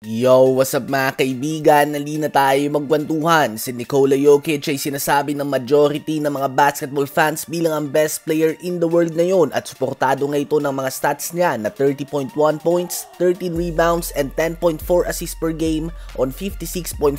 Yo, what's up mga kaibigan? Nalina tayo magkwentuhan. Si Nikola Jokic ay sinasabi ng majority ng mga basketball fans bilang ang best player in the world ngayon at suportado nga ito ng mga stats niya na 30.1 points, 13 rebounds, and 10.4 assists per game on 56.4%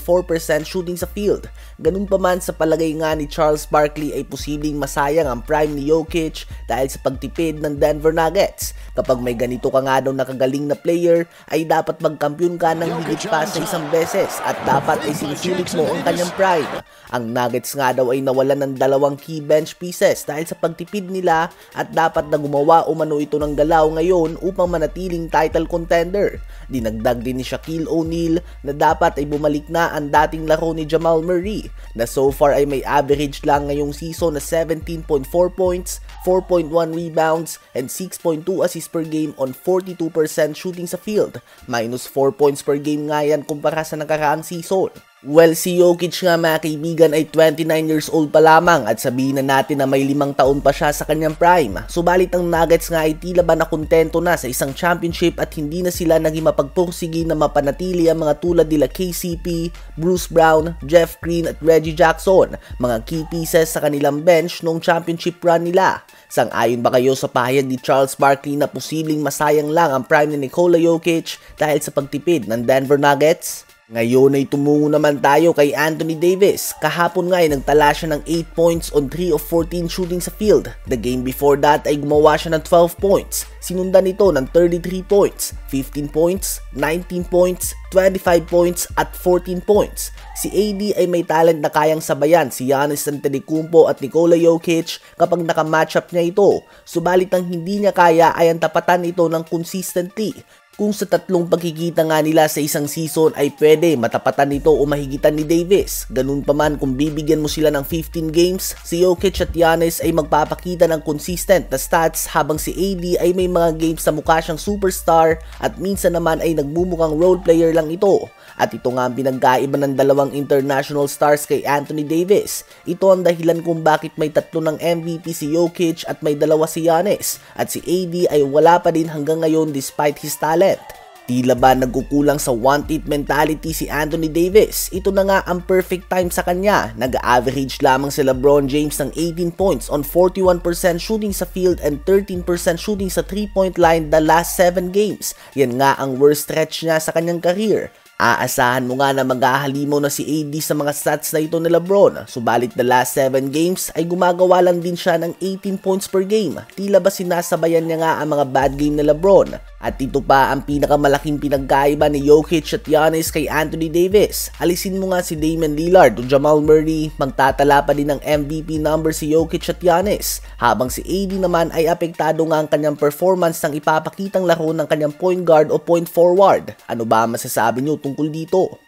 shooting sa field. Ganun pa man sa palagay nga ni Charles Barkley ay posibleng masayang ang prime ni Jokic dahil sa pagtipid ng Denver Nuggets. Kapag may ganito ka nga daw nakagaling na player ay dapat magkampiyon ka ng higit pa sa isang beses at dapat ay sinusulit mo ang kanyang prime. Ang Nuggets nga daw ay nawalan ng dalawang key bench pieces dahil sa pagtipid nila at dapat na gumawa umano ito ng galaw ngayon upang manatiling title contender. Dinagdag din ni Shaquille O'Neal na dapat ay bumalik na ang dating laro ni Jamal Murray na so far ay may average lang ngayong season na 17.4 points, 4.1 rebounds, and 6.2 assists per game on 42% shooting sa field, minus 4 points per game nga yan kumpara sa nakaraang season. Well, si Jokic nga mga kaibigan ay 29 years old pa lamang at sabihin na natin na may 5 taon pa siya sa kanyang prime. Subalit ang Nuggets nga ay tila ba nakontento na sa isang championship at hindi na sila naging mapagpursigi na mapanatili ang mga tulad nila KCP, Bruce Brown, Jeff Green at Reggie Jackson, mga key pieces sa kanilang bench noong championship run nila. Sang-ayon ba kayo sa pahayag ni Charles Barkley na posibleng masayang lang ang prime ni Nikola Jokic dahil sa pagtipid ng Denver Nuggets? Ngayon ay tumungo naman tayo kay Anthony Davis. Kahapon nga ay nagtala siya ng 8 points on 3 of 14 shooting sa field. The game before that ay gumawa siya ng 12 points. Sinundan ito ng 33 points, 15 points, 19 points, 25 points at 14 points. Si AD ay may talent na kayang sabayan si Giannis Antetokounmpo at Nikola Jokic kapag nakamatchup niya ito. Subalit ang hindi niya kaya ay ang tapatan ito ng consistently. Kung sa tatlong pagkikita nga nila sa isang season ay pwede matapatan nito o mahigitan ni Davis. Ganun pa man kung bibigyan mo sila ng 15 games, si Jokic at Giannis ay magpapakita ng consistent na stats habang si AD ay may mga games na mukha siyang superstar at minsan naman ay nagmumukhang role player lang ito. At ito nga ang pinagkaiba ng dalawang international stars kay Anthony Davis. Ito ang dahilan kung bakit may 3 ng MVP si Jokic at may 2 si Giannis. At si AD ay wala pa din hanggang ngayon despite his talent. Tila ba nagkukulang sa want-it mentality si Anthony Davis? Ito na nga ang perfect time sa kanya. Nag-average lamang si LeBron James ng 18 points on 41% shooting sa field and 13% shooting sa 3-point line the last 7 games. Yan nga ang worst stretch niya sa kanyang career. Aasahan mo nga na maghahalimaw na si AD sa mga stats na ito ni LeBron. Subalit the last 7 games ay gumagawa lang din siya ng 18 points per game. Tila ba sinasabayan niya nga ang mga bad game ni LeBron? At ito pa ang pinakamalaking pinagkaiba ni Jokic at Giannis kay Anthony Davis. Alisin mo nga si Damian Lillard o Jamal Murray, magtatala pa din ng MVP number si Jokic at Giannis. Habang si AD naman ay apektado nga ang kanyang performance ng ipapakitang laro ng kanyang point guard o point forward. Ano ba masasabi niyo tungkol dito?